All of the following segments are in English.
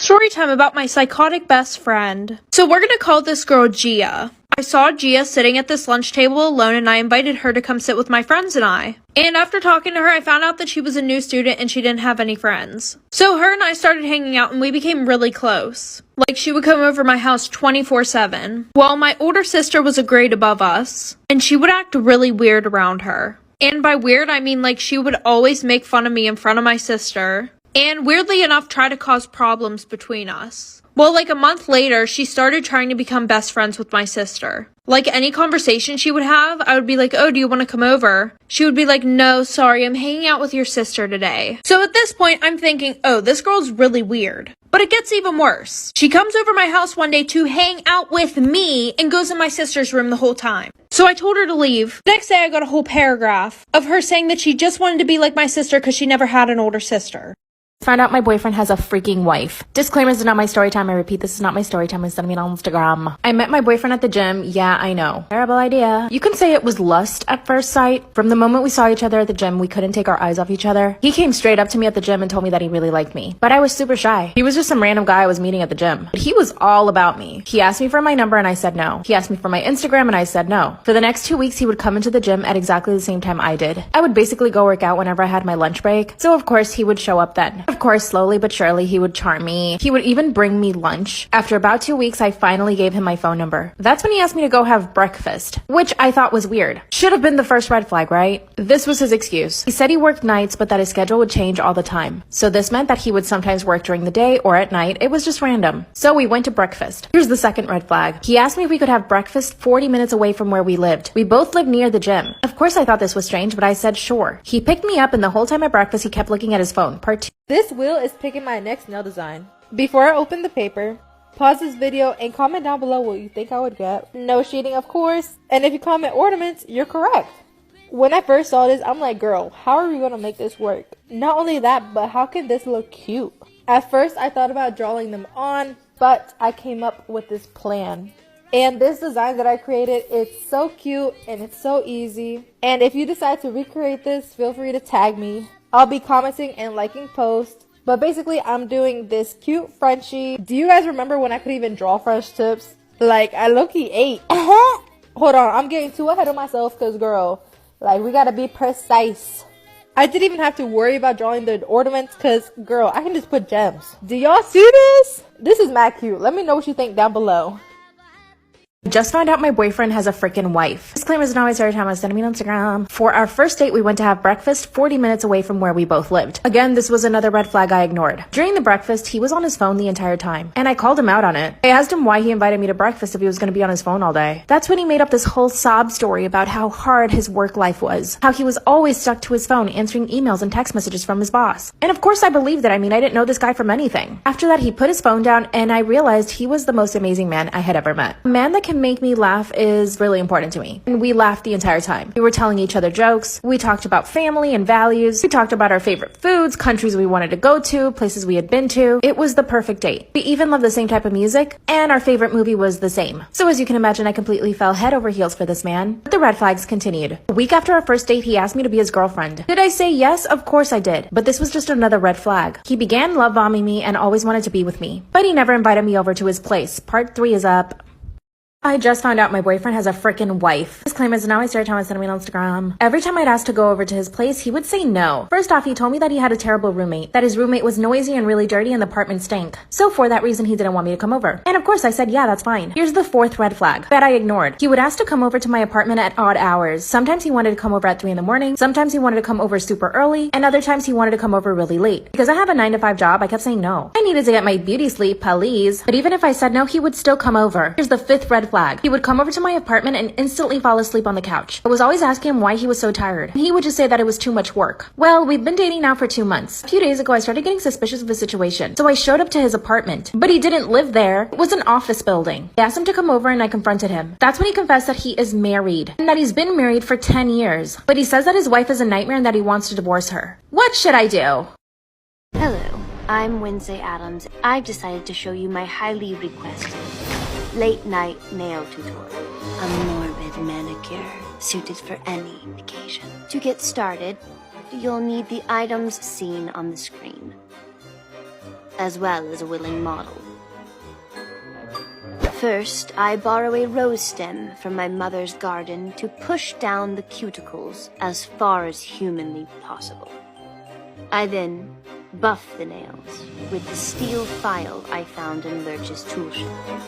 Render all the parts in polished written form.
Story time about my psychotic best friend. So we're gonna call this girl Gia. I saw Gia sitting at this lunch table alone and I invited her to come sit with my friends and I. And after talking to her, I found out that she was a new student and she didn't have any friends. So her and I started hanging out and we became really close. Like, she would come over my house 24/7. Well, my older sister was a grade above us, and she would act really weird around her. And by weird, I mean like she would always make fun of me in front of my sister. And weirdly enough, try to cause problems between us. Well, like a month later, she started trying to become best friends with my sister. Like any conversation she would have, I would be like, oh, do you want to come over? She would be like, no, sorry, I'm hanging out with your sister today. So at this point, I'm thinking, oh, this girl's really weird. But it gets even worse. She comes over my house one day to hang out with me and goes in my sister's room the whole time. So I told her to leave. The next day, I got a whole paragraph of her saying that she just wanted to be like my sister because she never had an older sister. Found out my boyfriend has a freaking wife. Disclaimer, this is not my story time. I repeat, this is not my story time. It's sending me on Instagram. I met my boyfriend at the gym. Yeah, I know. Terrible idea. You can say it was lust at first sight. From the moment we saw each other at the gym, we couldn't take our eyes off each other. He came straight up to me at the gym and told me that he really liked me. But I was super shy. He was just some random guy I was meeting at the gym. But he was all about me. He asked me for my number and I said no. He asked me for my Instagram and I said no. For the next 2 weeks, he would come into the gym at exactly the same time I did. I would basically go work out whenever I had my lunch break. So of course, he would show up then. Of course, slowly but surely, he would charm me. He would even bring me lunch. After about 2 weeks, I finally gave him my phone number. That's when he asked me to go have breakfast, which I thought was weird. Should have been the first red flag, right? This was his excuse. He said he worked nights, but that his schedule would change all the time. So this meant that he would sometimes work during the day or at night. It was just random. So we went to breakfast. Here's the second red flag. He asked me if we could have breakfast 40 minutes away from where we lived. We both lived near the gym. Of course, I thought this was strange, but I said sure. He picked me up and the whole time at breakfast, he kept looking at his phone. Part 2. This wheel is picking my next nail design. Before I open the paper, pause this video and comment down below what you think I would get. No cheating, of course. And if you comment ornaments, you're correct. When I first saw this, I'm like, girl, how are we going to make this work? Not only that, but how can this look cute? At first, I thought about drawing them on, but I came up with this plan. And this design that I created, it's so cute and it's so easy. And if you decide to recreate this, feel free to tag me. I'll be commenting and liking posts. But basically, I'm doing this cute Frenchie. Do you guys remember when I could even draw French tips? Like, I low-key ate. Hold on, I'm getting too ahead of myself because, girl, like, we gotta be precise. I didn't even have to worry about drawing the ornaments because, girl, I can just put gems. Do y'all see this? This is mad cute. Let me know what you think down below. Just found out my boyfriend has a freaking wife. Disclaimer, is not my story time. I was sending me on Instagram. For our first date, we went to have breakfast 40 minutes away from where we both lived. Again, this was another red flag I ignored. During the breakfast, he was on his phone the entire time, and I called him out on it. I asked him why he invited me to breakfast if he was going to be on his phone all day. That's when he made up this whole sob story about how hard his work life was, how he was always stuck to his phone answering emails and text messages from his boss. And of course I believed it. I mean, I didn't know this guy from anything. After that, he put his phone down, and I realized he was the most amazing man I had ever met. A man that can make me laugh is really important to me. And we laughed the entire time. We were telling each other jokes. We talked about family and values. We talked about our favorite foods, countries we wanted to go to, places we had been to. It was the perfect date. We even loved the same type of music, and our favorite movie was the same. So as you can imagine, I completely fell head over heels for this man. But the red flags continued. A week after our first date, he asked me to be his girlfriend. Did I say yes? Of course I did. But this was just another red flag. He began love bombing me and always wanted to be with me. But he never invited me over to his place. Part 3 is up. I just found out my boyfriend has a freaking wife. Disclaimer, is now my story time. I sent me on Instagram. Every time I'd ask to go over to his place, he would say no. First off, he told me that he had a terrible roommate, that his roommate was noisy and really dirty and the apartment stank. So for that reason, he didn't want me to come over. And of course, I said, yeah, that's fine. Here's the fourth red flag that I ignored. He would ask to come over to my apartment at odd hours. Sometimes he wanted to come over at 3 in the morning. Sometimes he wanted to come over super early. And other times he wanted to come over really late. Because I have a 9-to-5 job, I kept saying no. I needed to get my beauty sleep, please. But even if I said no, he would still come over. Here's the fifth red flag. He would come over to my apartment and instantly fall asleep on the couch. I was always asking him why he was so tired. He would just say that it was too much work. Well, we've been dating now for 2 months. A few days ago, I started getting suspicious of the situation. So I showed up to his apartment, but he didn't live there. It was an office building. I asked him to come over and I confronted him. That's when he confessed that he is married and that he's been married for 10 years. But he says that his wife is a nightmare and that he wants to divorce her. What should I do? Hello, I'm Wednesday Adams. I've decided to show you my highly requested late night nail tutorial. A morbid manicure suited for any occasion. To get started, you'll need the items seen on the screen. as well as a willing model. First, I borrow a rose stem from my mother's garden to push down the cuticles as far as humanly possible. I then buff the nails with the steel file I found in Lurch's tool shed.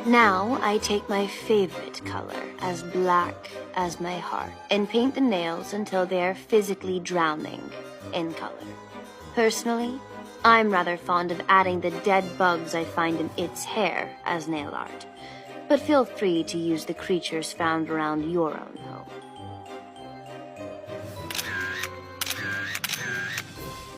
Now I take my favorite color, as black as my heart, and paint the nails until they are physically drowning in color. Personally, I'm rather fond of adding the dead bugs I find in its hair as nail art, but feel free to use the creatures found around your own home.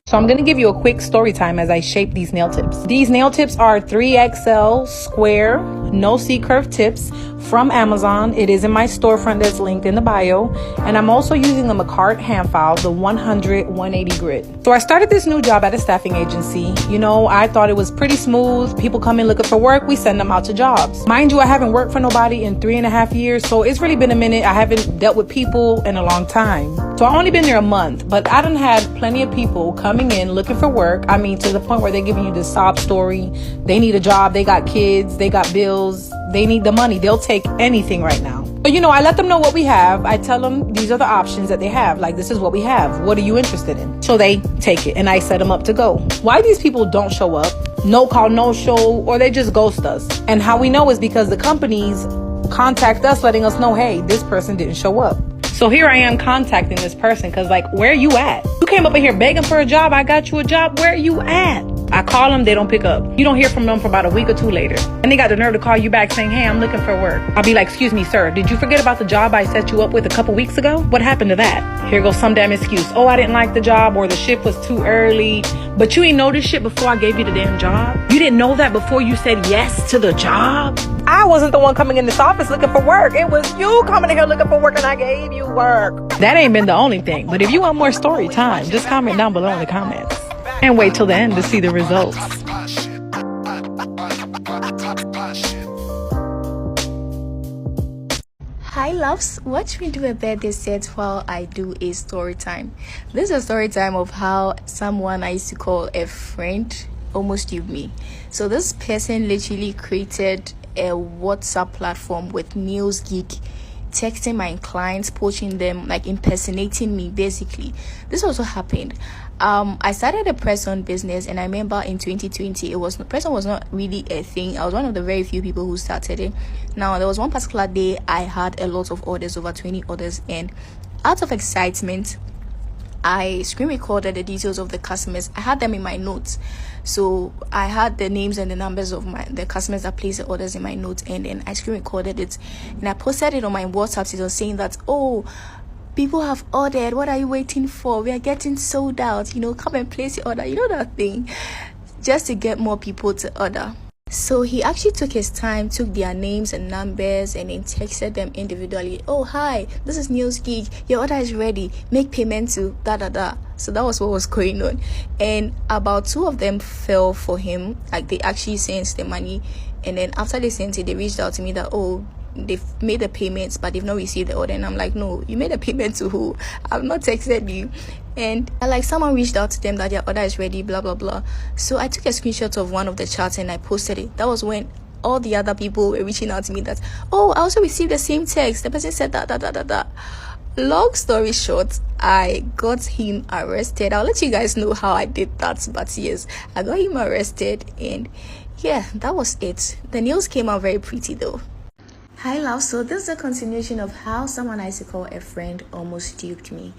So I'm going to give you a quick story time as I shape these nail tips. These nail tips are 3XL square, no C-curve tips from Amazon. It is in my storefront that's linked in the bio. And I'm also using the Macart hand file, the 100-180 grit. So I started this new job at a staffing agency. You know, I thought it was pretty smooth. People come in looking for work. We send them out to jobs. Mind you, I haven't worked for nobody in 3.5 years. So it's really been a minute. I haven't dealt with people in a long time. So I've only been there a month, but I done had plenty of people coming in looking for work. I mean, to the point where they're giving you this sob story. They need a job. They got kids. They got bills. They need the money. They'll take anything right now. So, you know, I let them know what we have. I tell them these are the options that they have. Like, this is what we have. What are you interested in? So they take it and I set them up to go. Why these people don't show up, no call, no show, or they just ghost us. And how we know is because the companies contact us letting us know, hey, this person didn't show up. So here I am contacting this person because, like, where are you at? You came up in here begging for a job. I got you a job. Where are you at? I call them. They don't pick up. You don't hear from them for about a week or two later. And they got the nerve to call you back saying, hey, I'm looking for work. I'll be like, excuse me, sir. Did you forget about the job I set you up with a couple weeks ago? What happened to that? Here goes some damn excuse. Oh, I didn't like the job, or the shift was too early. But you ain't know this shit before I gave you the damn job. You didn't know that before you said yes to the job. I wasn't the one coming in this office looking for work. It was you coming in here looking for work and I gave you work. That ain't been the only thing. But if you want more story time, just comment down below in the comments. And wait till the end to see the results. Hi loves, watch me do a birthday set while I do a story time. This is a story time of how someone I used to call a friend almost duped me. So this person literally created a WhatsApp platform with news geek, texting my clients, poaching them, like impersonating me basically. This also happened. I started a press-on business, and I remember in 2020 press-on was not really a thing. I was one of the very few people who started it. Now there was one particular day I had a lot of orders, over 20 orders, and out of excitement I screen recorded the details of the customers. I had them in my notes, so I had the names and the numbers of the customers that placed the orders in my notes, and then I screen recorded it and I posted it on my WhatsApp status saying that, oh, people have ordered, what are you waiting for? We are getting sold out, you know, come and place your order, you know, that thing, just to get more people to order. So he actually took his time, took their names and numbers, and then texted them individually. Oh, hi, this is News Geek, your order is ready, make payment to da. So that was what was going on, and about 2 of them fell for him. Like, they actually sent the money, and then after they sent it, they reached out to me that, oh, they've made the payments but they've not received the order. And I'm like, no, you made a payment to who? I've not texted you. And like, someone reached out to them that their order is ready, blah blah blah. So I took a screenshot of one of the chats and I posted it. That was when all the other people were reaching out to me that, oh, I also received the same text, the person said that. Long story short, I got him arrested. I'll let you guys know how I did that, but yes, I got him arrested, and yeah, that was it. The nails came out very pretty though. Hi love, so this is a continuation of how someone I used to call a friend almost duped me.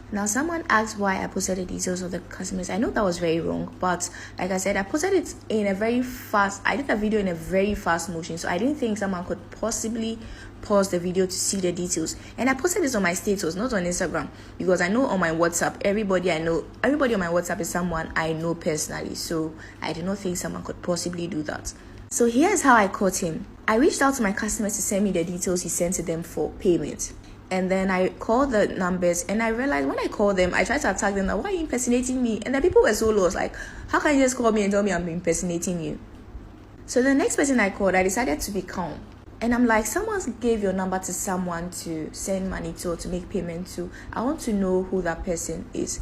Now, someone asked why I posted the details of the customers. I know that was very wrong, but like I said, I posted it in a very fast, I did a video in a very fast motion, so I didn't think someone could possibly pause the video to see the details. And I posted this on my status, not on Instagram, because I know on my WhatsApp, everybody on my WhatsApp is someone I know personally, so I did not think someone could possibly do that. So here's how I caught him. I reached out to my customers to send me the details he sent to them for payment. And then I called the numbers, and I realized when I called them, I tried to attack them, like, why are you impersonating me? And the people were so lost, like, how can you just call me and tell me I'm impersonating you? So the next person I called, I decided to be calm. And I'm like, someone gave your number to someone to send money to or to make payment to. I want to know who that person is.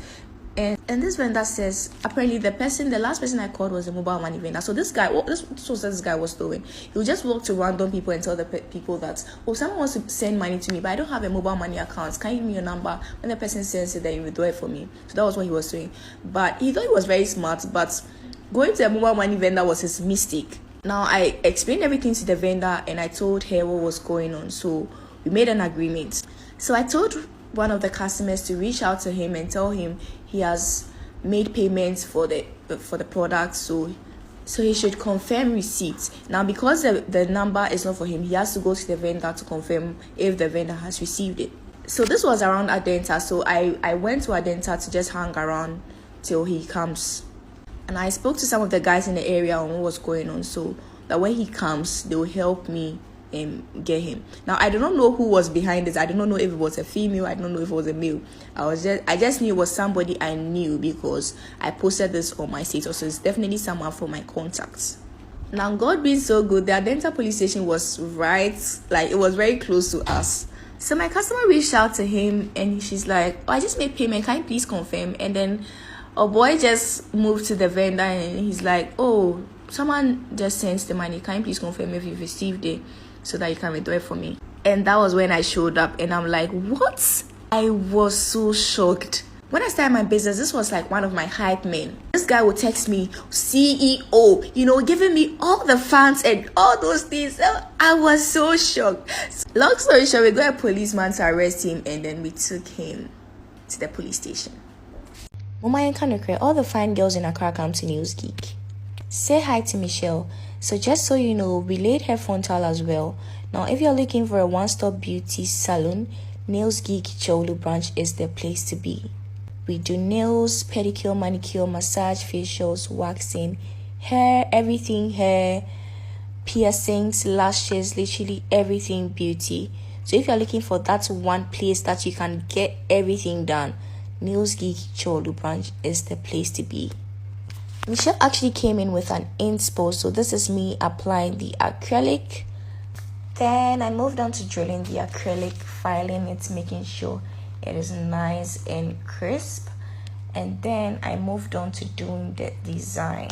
And this vendor says apparently the last person I called was a mobile money vendor. So this guy, this was what this guy was doing. He would just walk to random people and tell the people that, oh, someone wants to send money to me, but I don't have a mobile money account. Can you give me your number? When the person sends it, then you withdraw it for me. So that was what he was doing. But he thought he was very smart, but going to a mobile money vendor was his mistake. Now I explained everything to the vendor and I told her what was going on. So we made an agreement. So I told one of the customers to reach out to him and tell him he has made payments for the product, so he should confirm receipts. Now because the number is not for him, he has to go to the vendor to confirm if the vendor has received it. So this was around Adenta, so I went to Adenta to just hang around till he comes, and I spoke to some of the guys in the area on what was going on, so that when he comes they will help me get him. Now I do not know who was behind this. I do not know if it was a female, I don't know if it was a male. I just knew it was somebody I knew because I posted this on my status, so it's definitely someone from my contacts. Now God being so good, the Adenta police station was right, like it was very close to us. So my customer reached out to him and she's like, oh, I just made payment, can you please confirm? And then a boy just moved to the vendor and he's like, oh, someone just sent the money, can you please confirm if you've received it so that you can withdraw it for me? And that was when I showed up and I'm like, what? I was so shocked. When I started my business, this was like one of my hype men. This guy would text me CEO, giving me all the fans and all those things. I was so shocked. Long story short, we got a policeman to arrest him and then we took him to the police station. Mama and Kanokre, all the fine girls in Accra come to News Geek. Say hi to Michelle. So just so you know, we laid her frontal as well. Now if you're looking for a one-stop beauty salon, Nails Geek Cholu branch is the place to be. We do nails, pedicure, manicure, massage, facials, waxing, hair, everything hair, piercings, lashes, literally everything beauty. So if you're looking for that one place that you can get everything done, Nails Geek Cholu branch is the place to be. Michelle actually came in with an inspo, so this is me applying the acrylic. Then I moved on to drilling the acrylic, filing it, making sure it is nice and crisp. And then I moved on to doing the design.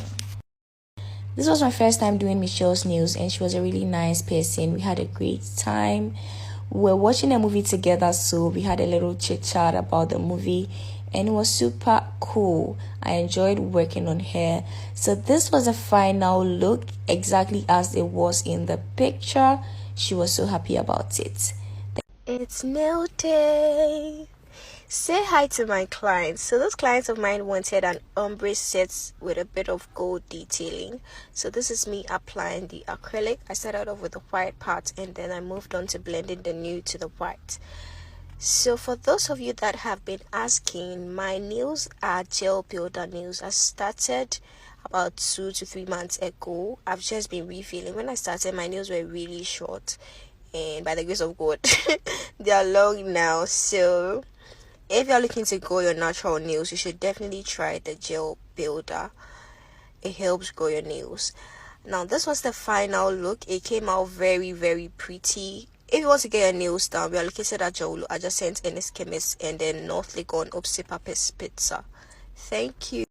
This was my first time doing Michelle's nails and she was a really nice person. We had a great time. We were watching a movie together, so we had a little chit chat about the movie and it was super cool. I enjoyed working on her. So this was a final look exactly as it was in the picture. She was so happy about it. It's nail day. Say hi to my clients. So those clients of mine wanted an ombre set with a bit of gold detailing. So this is me applying the acrylic. I started off with the white part and then I moved on to blending the nude to the white. So for those of you that have been asking, my nails are gel builder nails. I started about 2 to 3 months ago. I've just been refilling. When I started, my nails were really short, and by the grace of God they are long now. So if you're looking to grow your natural nails, you should definitely try the gel builder. It helps grow your nails. Now this was the final look. It came out very, very pretty. If you want to get your nails done, we are located at Jolo adjacent Ennis Chemist and then North Legon opposite Papa's Pizza. Thank you.